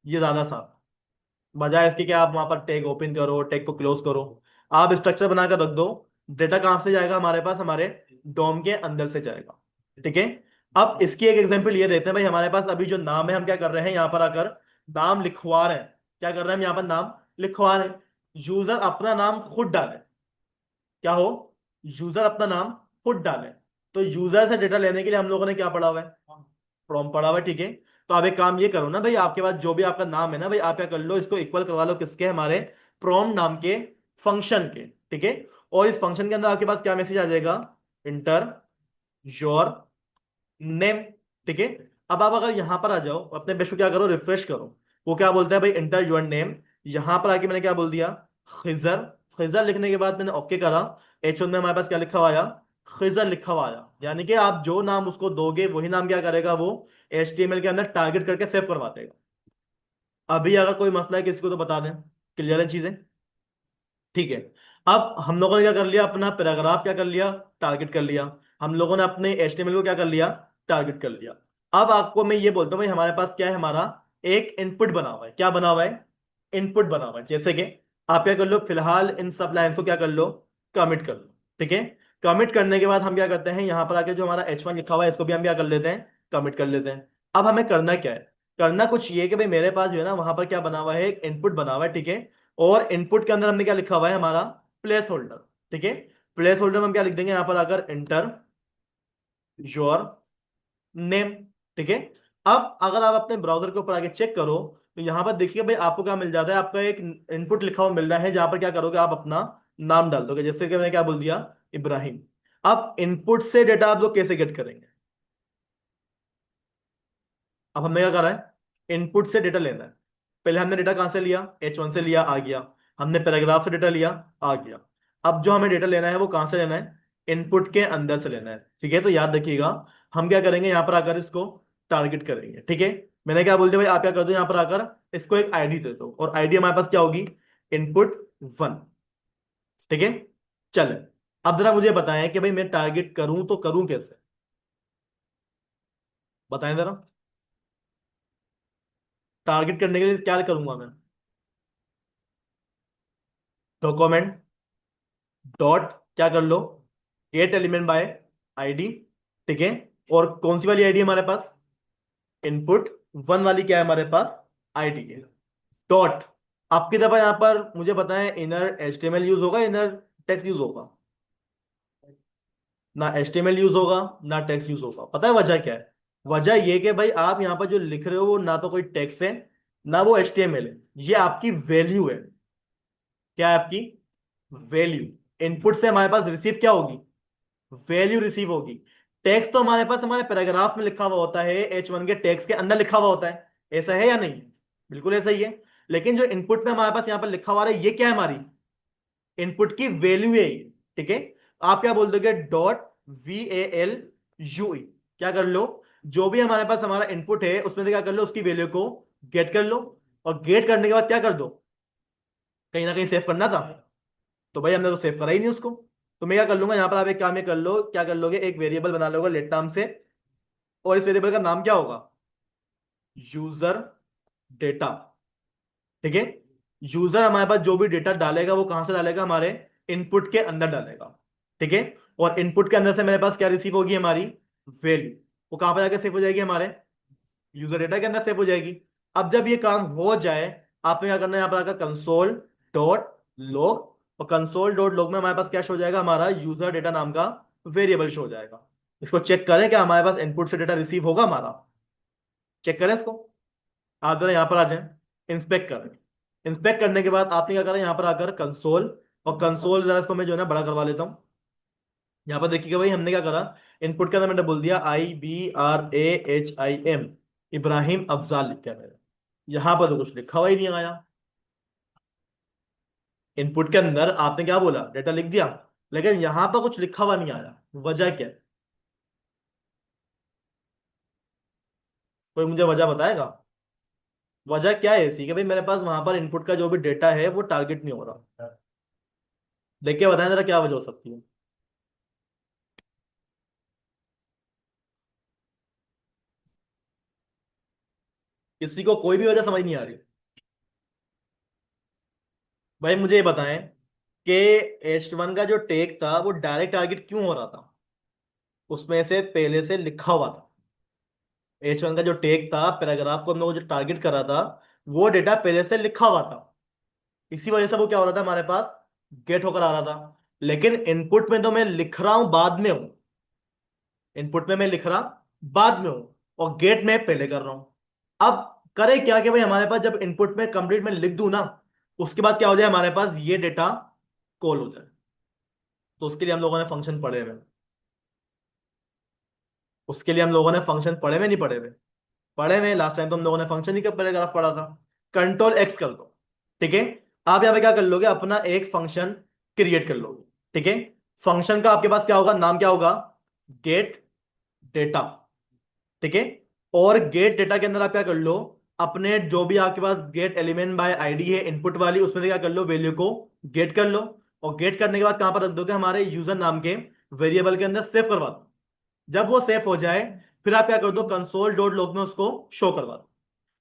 ये ज्यादा आसान, बजाय इसके कि आप वहां पर टैग ओपन करो, टैग को क्लोज करो। आप स्ट्रक्चर बनाकर रख दो, डेटा कहां से जाएगा हमारे पास, हमारे डोम के अंदर से जाएगा। ठीक है। अब इसकी एक एग्जांपल ये देते हैं भाई, हमारे पास अभी जो नाम है, हम क्या कर रहे हैं यहाँ पर आकर नाम लिखवा रहे हैं। क्या कर रहे हैं हम यहाँ पर, नाम लिखवा रहे हैं। यूजर अपना नाम खुद डाले, क्या हो, यूजर अपना नाम खुद डाले। तो यूजर से डेटा लेने के लिए हम लोगों ने क्या पढ़ा हुआ है, फ्रॉम पढ़ा हुआ है, ठीक है। तो आप एक काम ये करो ना भाई, आपके पास जो भी आपका नाम है ना भाई, आप क्या कर लो, इसको इक्वल करवा लो किसके, हमारे फ्रॉम नाम के फंक्शन के, ठीक है। और इस फंक्शन के अंदर आपके पास क्या मैसेज आ जाएगा, इंटर योर नेम, ठीक है। अब आप अगर यहां पर आ जाओ, अपने पेज को क्या करो, रिफ्रेश करो। वो क्या बोलता है भाई, इंटर योर नेम। यहां पर आके मैंने क्या बोल दिया, खिजर। खिजर लिखने के बाद मैंने ओके करा। H1 में हमारे पास क्या लिखा हुआ आया, खिजर लिखा हुआ आया। यानी कि आप जो नाम उसको दोगे वही नाम क्या करेगा वो, HTML के अंदर टारगेट करके सेव करवा देगा। अभी अगर कोई मसला है किसी को तो बता दें, क्लियर है चीजें, ठीक है। अब हम लोगों ने क्या कर लिया, अपना पैराग्राफ क्या कर लिया, टारगेट कर लिया। हम लोगों ने अपने HTML को क्या कर लिया, टारगेट कर लिया। अब आपको मैं ये बोलता हूँ भाई, हमारे पास क्या है, हमारा एक इनपुट बना हुआ है। क्या बना हुआ है, इनपुट बना हुआ है। जैसे कि आप क्या कर लो, फिलहाल इन सब लाइन्स को क्या कर लो, कमिट कर लो, ठीक है। कमिट करने के बाद हम क्या करते हैं, यहाँ पर आके जो हमारा H1 लिखा हुआ है इसको भी हम क्या कर लेते हैं, कमिट कर लेते हैं। अब हमें करना क्या है, करना कुछ ये कि भाई मेरे पास जो है ना वहां पर क्या बना हुआ है, एक इनपुट बना हुआ है, ठीक है। और इनपुट के अंदर हमने क्या लिखा हुआ है, हमारा प्लेस होल्डर, ठीक है। प्लेस होल्डर में हम क्या लिख देंगे, यहां पर आकर इंटर योर नेम, ठीक है। अब अगर आप अपने ब्राउजर के ऊपर आगे चेक करो, तो यहां पर देखिए भाई आपको क्या मिल जाता है, आपका एक इनपुट लिखा हुआ मिल रहा है, जहां पर क्या करोगे, आप अपना नाम डाल दोगे। जैसे कि मैंने क्या बोल दिया, इब्राहिम। अब इनपुट से डेटा आप लोग कैसे गेट करेंगे, अब हमने क्या करा है, इनपुट से डेटा लेना है। पहले हमने डेटा कहां से लिया, H1 से लिया, आ गया। हमने पैराग्राफ से डेटा लिया, आ गया। अब जो हमें डेटा लेना है वो कहां से लेना है, इनपुट के अंदर से लेना है, ठीक है। तो याद रखिएगा, हम क्या करेंगे, यहां पर आकर इसको टारगेट करेंगे, ठीक है। मैंने क्या बोल दिया भाई, आप क्या कर दो, यहां पर आकर इसको एक आईडी दे दो, और आईडी हमारे पास क्या होगी, input 1, ठीक है। चले, अब जरा मुझे बताएं कि भाई मैं टारगेट करूं तो करूं कैसे, बताएं जरा। टारगेट करने के लिए क्या करूंगा मैं, डॉक्यूमेंट डॉट क्या कर लो, गेट एलिमेंट बाय आईडी, ठीक है। और कौन सी वाली आईडी हमारे पास, input 1 वाली क्या है हमारे पास, आईडी है। डॉट, आपकी दफा यहां पर मुझे बताएं, इनर HTML यूज होगा, इनर टेक्स्ट यूज होगा, ना HTML यूज होगा ना टेक्स्ट यूज होगा। पता है वजह क्या है, वजह ये कि भाई आप यहां पर जो लिख रहे हो वो ना तो कोई टेक्स्ट है, ना वो HTML है, ये आपकी वैल्यू है। क्या है आपकी वैल्यू, इनपुट से हमारे पास रिसीव क्या होगी, वैल्यू रिसीव होगी। टेक्स्ट तो हमारे पास हमारे पैराग्राफ में लिखा हुआ होता है, H1 के टेक्स्ट के अंदर लिखा हुआ होता है, ऐसा है या नहीं, बिल्कुल ऐसा ही है। लेकिन जो इनपुट में हमारे पास यहां पर लिखा हुआ है, ये क्या है, हमारी इनपुट की वैल्यू है ये, ठीक है। आप क्या बोल दोगे, डॉट VALUE, क्या कर लो, जो भी हमारे पास हमारा इनपुट है उसमें से क्या कर लो, उसकी वैल्यू को गेट कर लो। और गेट करने के बाद क्या कर दो, कहीं ना कहीं सेव करना था, तो भाई हमने तो सेव करा ही नहीं उसको। तो मैं क्या कर लूंगा, यहाँ पर आप एक काम ये कर लो, क्या कर लोगे, एक वेरिएबल बना लोगे लेट नाम से, और इस वेरिएबल का नाम क्या होगा, यूजर डेटा, ठीक है। यूजर हमारे पास जो भी डेटा डालेगा वो कहां से डालेगा, हमारे इनपुट के अंदर डालेगा, ठीक है। और इनपुट के अंदर से मेरे पास क्या रिसीव होगी, हमारी वैल्यू। वो कहां पर जाकर सेव हो जाएगी, हमारे यूजर डेटा के अंदर सेव हो जाएगी। अब जब ये काम हो जाए, आपने क्या करना है, यहाँ पर आकर कंसोल डॉट लॉग, और कंसोल डॉट लॉग में हमारे पास क्या शो हो जाएगा, हमारा यूजर डेटा नाम का वेरिएबल शो हो जाएगा। इसको चेक करें क्या हमारे पास इनपुट से डेटा रिसीव होगा हमारा, चेक करें इसको। आप जरा यहाँ पर आ जाएं, इंस्पेक्ट करें। इंस्पेक्ट करने के बाद आपने क्या करा, यहाँ पर आकर कंसोल, और कंसोल जरा इसको मैं जो है ना बड़ा करवा लेता हूँ। यहाँ पर देखिएगा भाई हमने क्या करा, इनपुट के अंदर मैंने बोल दिया IBRAHIM, इब्राहिम अफजाल लिख दिया मैंने। यहां पर तो कुछ लिखा हुआ ही नहीं आया। इनपुट के अंदर आपने क्या बोला, डेटा लिख दिया, लेकिन यहां पर कुछ लिखा हुआ नहीं आया। वजह क्या है, कोई मुझे वजह बताएगा, वजह क्या है ऐसी कि भाई मेरे पास वहां पर इनपुट का जो भी डेटा है वो टारगेट नहीं हो रहा। देखिए बताएं जरा क्या वजह हो सकती है। किसी को कोई भी वजह समझ नहीं आ रही, भाई मुझे ये बताएं कि H1 का जो टेक था वो डायरेक्ट टारगेट क्यों हो रहा था, उसमें से पहले से लिखा हुआ था। H1 का जो टेक था, पैराग्राफ को हम लोग जो टारगेट कर रहा था, वो डेटा पहले से लिखा हुआ था। इसी वजह से वो क्या हो रहा था हमारे पास, गेट होकर आ रहा था। लेकिन इनपुट में तो मैं लिख रहा हूं बाद में हूं, इनपुट में मैं लिख रहा बाद में हूं, और गेट में पहले कर रहा हूं। अब करे क्या कि भाई हमारे पास जब इनपुट में कंप्लीट में लिख दूं ना, उसके बाद क्या हो जाए हमारे पास ये डेटा कॉल हो जाए। तो उसके लिए हम लोगों ने फंक्शन पढ़े हुए, उसके लिए हम लोगों ने फंक्शन पढ़े हुए नहीं पढ़े हुए, पढ़े हुए। लास्ट टाइम तो हम लोगों ने फंक्शन ही का पैराग्राफ पढ़ा था। कंट्रोल एक्स कर दो, ठीक है। आप यहाँ पे क्या कर लोगे, अपना एक फंक्शन क्रिएट कर लोगे, ठीक है। फंक्शन का आपके पास क्या होगा, नाम क्या होगा, गेट डेटा, ठीक है। और गेट डेटा के अंदर आप क्या कर लो, अपने जो भी आपके पास गेट एलिमेंट बाय आईडी है इनपुट वाली, उसमें से क्या कर लो, वैल्यू को गेट कर लो। और गेट करने के बाद कहां पर रख दोगे, हमारे यूजर नाम के वेरिएबल के अंदर सेव करवा दो। जब वो सेव हो जाए, फिर आप क्या कर दो, कंसोल डॉट लॉग में उसको शो करवा दो।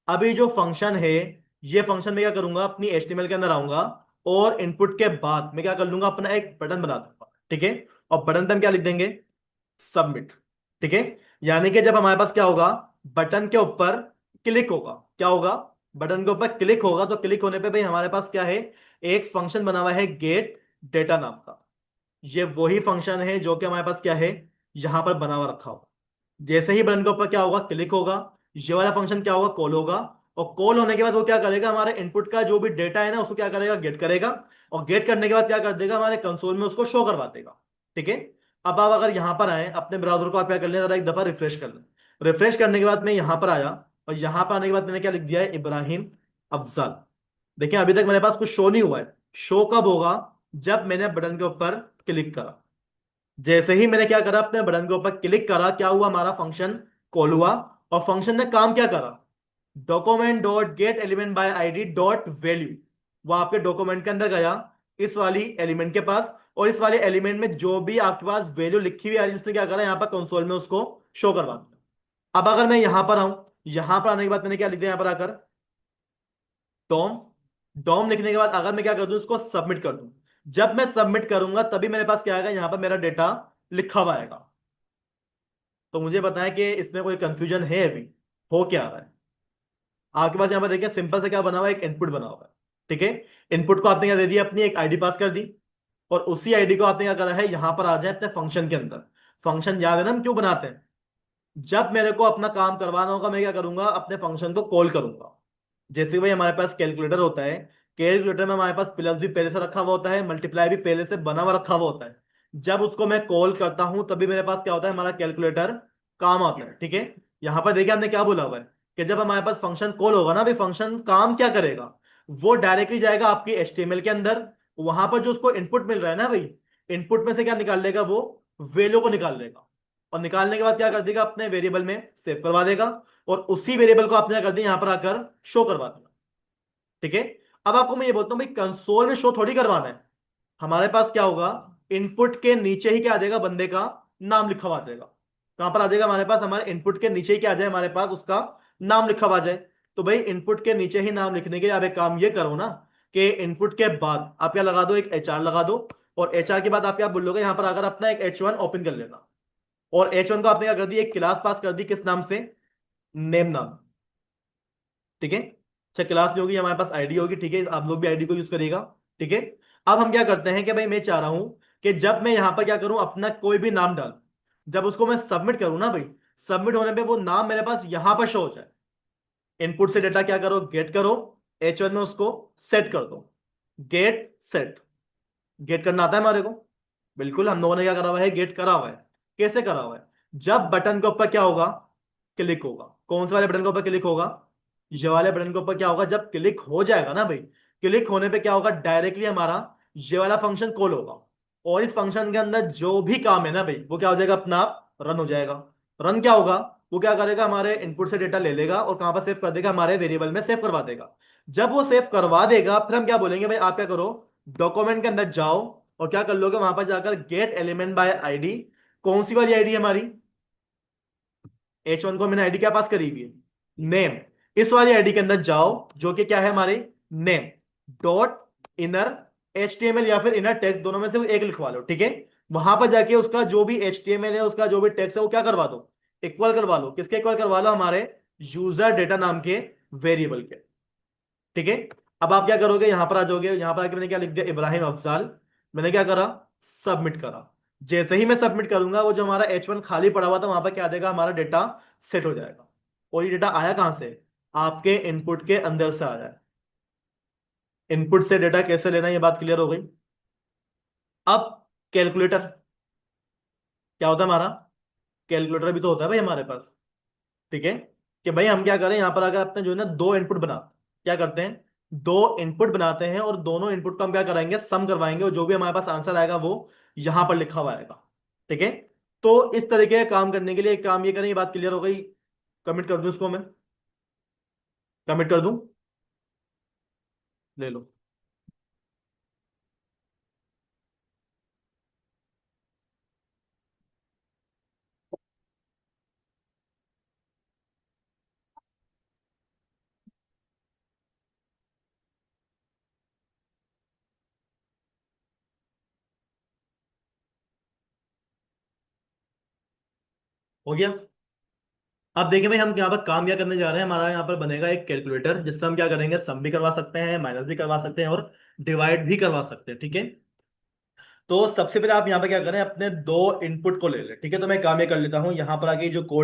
अभी जो फंक्शन है, ये फंक्शन में क्या करूंगा, अपनी एचटीएमएल के अंदर आऊंगा, और इनपुट के बाद मैं क्या कर लूंगा, अपना एक बटन बना दूंगा, ठीक है। और बटन पे हम क्या लिख देंगे, सबमिट, ठीक है। यानी कि जब हमारे पास क्या होगा, बटन के ऊपर क्लिक होगा, क्या होगा, बटन के ऊपर क्लिक होगा, तो क्लिक होने पे भाई हमारे पास क्या है, एक फंक्शन बना हुआ है गेट डेटा नाम का। ये वही फंक्शन है जो कि हमारे पास क्या है, यहां पर बना हुआ रखा होगा। जैसे ही बटन के ऊपर क्या होगा, क्लिक होगा, ये वाला फंक्शन क्या होगा, कॉल होगा। और कॉल होने के बाद वो क्या करेगा, हमारे इनपुट का जो भी डेटा है ना, उसको क्या करेगा, गेट करेगा। और गेट करने के बाद क्या कर देगा, हमारे कंसोल में उसको शो करवा देगा, ठीक है। अब आप अगर यहां पर आए, अपने ब्राउजर को आप क्या कर लें, जरा एक दफा रिफ्रेश कर लें। रिफ्रेश करने के बाद मैं यहां पर आया, और यहां पर आने के बाद मैंने क्या लिख दिया है, इब्राहिम अफजल। देखिए अभी तक मेरे पास कुछ शो नहीं हुआ है। शो कब होगा, जब मैंने बटन के ऊपर क्लिक करा। जैसे ही मैंने क्या करा, अपने बटन के ऊपर क्लिक करा, क्या हुआ, हमारा फंक्शन कॉल हुआ। और फंक्शन ने काम क्या करा, document dot gate element by ID dot value, वो आपके डॉक्यूमेंट के अंदर गया, इस वाली एलिमेंट के पास। और इस वाले एलिमेंट में जो भी आपके पास वैल्यू लिखी हुई आ रही है, उसने क्या करा, यहाँ पर कंसोल में उसको शो करवा दिया। अब अगर मैं यहां पर आऊं, यहां पर आने के बाद मैंने क्या लिख दिया, यहां पर आकर डॉम। डॉम लिखने के बाद अगर मैं क्या कर दूं, इसको सबमिट कर दूं, जब मैं सबमिट करूंगा तभी मेरे पास क्या आएगा, यहां पर मेरा डेटा लिखा हुआ आएगा। तो मुझे बताएं कि इसमें कोई कंफ्यूजन है अभी, हो क्या रहा है। आपके पास यहाँ पर देखिए सिंपल से क्या बना हुआ है, एक इनपुट बना हुआ है, ठीक है। इनपुट को आपने क्या दे दिया, अपनी एक आईडी पास कर दी। और उसी आईडी को आपने क्या करा है, यहां पर आ जाए अपने फंक्शन के अंदर। फंक्शन याद है ना हम क्यों बनाते हैं, जब मेरे को अपना काम करवाना होगा, मैं क्या करूंगा, अपने फंक्शन को कॉल करूंगा। जैसे भाई हमारे पास कैलकुलेटर होता है, कैलकुलेटर में हमारे पास प्लस भी पहले से रखा हुआ होता है, मल्टीप्लाई भी पहले से बना हुआ रखा हुआ होता है। जब उसको मैं कॉल करता हूं तभी मेरे पास क्या होता है, हमारा कैलकुलेटर काम आता है, ठीक है। यहां पर देखिए हमने क्या बोला हुआ है, कि जब हमारे पास फंक्शन कॉल होगा ना भाई, फंक्शन काम क्या करेगा, वो डायरेक्टली जाएगा आपकी एचटीएमएल के अंदर। वहां पर जो उसको इनपुट मिल रहा है ना भाई, इनपुट में से क्या निकाल लेगा, वो वैल्यू को निकाल लेगा। और निकालने के बाद क्या कर देगा, अपने वेरिएबल में सेव करवा देगा। और उसी वेरिएबल को आपने क्या कर दिया, यहां पर आकर शो करवा देगा, ठीक है। अब आपको मैं ये बोलता हूं भाई, कंसोल में शो थोड़ी करवाना है। हमारे पास क्या होगा, इनपुट के नीचे ही क्या आ जाएगा, बंदे का नाम लिखा हुआ आ जाएगा। कहां पर आ जाएगा हमारे पास, हमारे इनपुट के नीचे ही क्या आ जाए, हमारे पास उसका नाम लिखा हुआ आ जाए। तो भाई इनपुट के नीचे ही नाम लिखने के लिए आप एक काम ये करो ना, कि इनपुट के बाद आप क्या लगा दो, एक एचआर लगा दो। और एचआर के बाद आप क्या बोलोगे, यहां पर अगर अपना एक H1 ओपन कर लेना। और H1 को आपने क्या कर दी, एक क्लास पास कर दी, किस नाम से, नेम नाम, ठीक है। अच्छा क्लास जो होगी हमारे पास आईडी होगी, ठीक है, आप लोग भी आईडी को यूज करिएगा, ठीक है। अब हम क्या करते हैं कि भाई मैं चाह रहा हूं कि जब मैं यहां पर क्या करूं, अपना कोई भी नाम डाल, जब उसको मैं सबमिट करूं ना भाई, सबमिट होने पे वो नाम मेरे पास यहां पर शो हो जाए। इनपुट से डेटा क्या करो, गेट करो, H1 में उसको सेट कर दो, गेट सेट। गेट करना आता है हमारे को, बिल्कुल हम लोगों ने क्या करा हुआ है, गेट करा हुआ है। कैसे करा हुआ है, जब बटन के ऊपर क्या होगा, क्लिक होगा, कौन से वाले बटन के ऊपर क्लिक होगा, ये वाले बटन के ऊपर क्या होगा, जब क्लिक हो जाएगा ना भाई, क्लिक होने पे क्या होगा, डायरेक्टली हमारा ये वाला फंक्शन कॉल होगा। और इस फंक्शन के अंदर जो भी काम है ना भाई, वो क्या हो जाएगा, अपना आप रन हो जाएगा। रन क्या होगा, वो क्या करेगा, हमारे इनपुट से डेटा ले लेगा और कहां पर सेव कर देगा, हमारे वेरिएबल में सेव करवा देगा। जब वो सेव करवा देगा, फिर हम क्या बोलेंगे भाई, आप क्या करो, डॉक्यूमेंट के अंदर जाओ, और क्या कर लोगे, वहां पर जाकर गेट एलिमेंट बाय आईडी, कौन सी वाली आईडी हमारी, H1 को मैंने आईडी क्या पास करी हुई है, नेम। इस वाली आईडी के अंदर जाओ, जो कि क्या है हमारे, नेम डॉट इनर HTML या फिर इनर टेक्स्ट, दोनों में से एक लिखवा लो, ठीक है। वहां पर जाके उसका जो भी HTML है, उसका जो भी टेक्स्ट है, वो क्या करवा दो, इक्वल करवा लो, किसके इक्वल करवा लो, हमारे यूजर डेटा नाम के वेरिएबल के। ठीक है। अब आप क्या करोगे, यहां पर आ जाओगे, यहां पर आके मैंने क्या लिख दिया, इब्राहिम अफजाल। मैंने क्या करा, सबमिट करा। जैसे ही मैं सबमिट करूंगा, वो जो हमारा H1 खाली पड़ा हुआ था वहां पर क्या आ जाएगा, हमारा डेटा सेट हो जाएगा। और ये डेटा आया कहां से, आपके इनपुट के अंदर से आया है। इनपुट से डेटा कैसे लेना, ये बात क्लियर हो गई। अब कैलकुलेटर क्या होता है हमारा, कैलकुलेटर भी तो होता है भाई हमारे पास। ठीक है। कि भाई हम क्या करें, यहां पर अगर अपने जो है ना दो इनपुट बना, क्या करते हैं, दो इनपुट बनाते हैं और दोनों इनपुट को हम क्या कराएंगे, सम करवाएंगे, और जो भी हमारे पास आंसर आएगा वो यहां पर लिखा हुआ आएगा। ठीक है। तो इस तरीके का काम करने के लिए एक काम ये करें, ये बात क्लियर हो गई। कमिट कर दूं इसको मैं, कमिट कर दूं, ले लो। हो गया। अब देखिए भाई, हम यहाँ पर काम क्या करने जा रहे हैं, हमारा यहाँ पर बनेगा एक कैलकुलेटर, जिससे हम क्या करेंगे, सम भी करवा सकते हैं, माइनस भी करवा सकते हैं, और डिवाइड भी करवा सकते हैं। ठीक है। तो सबसे पहले आप यहाँ पे क्या करें, अपने दो इनपुट को ले लें। ठीक है। तो मैं काम ये कर लेता हूँ, यहाँ पर आके जो कोड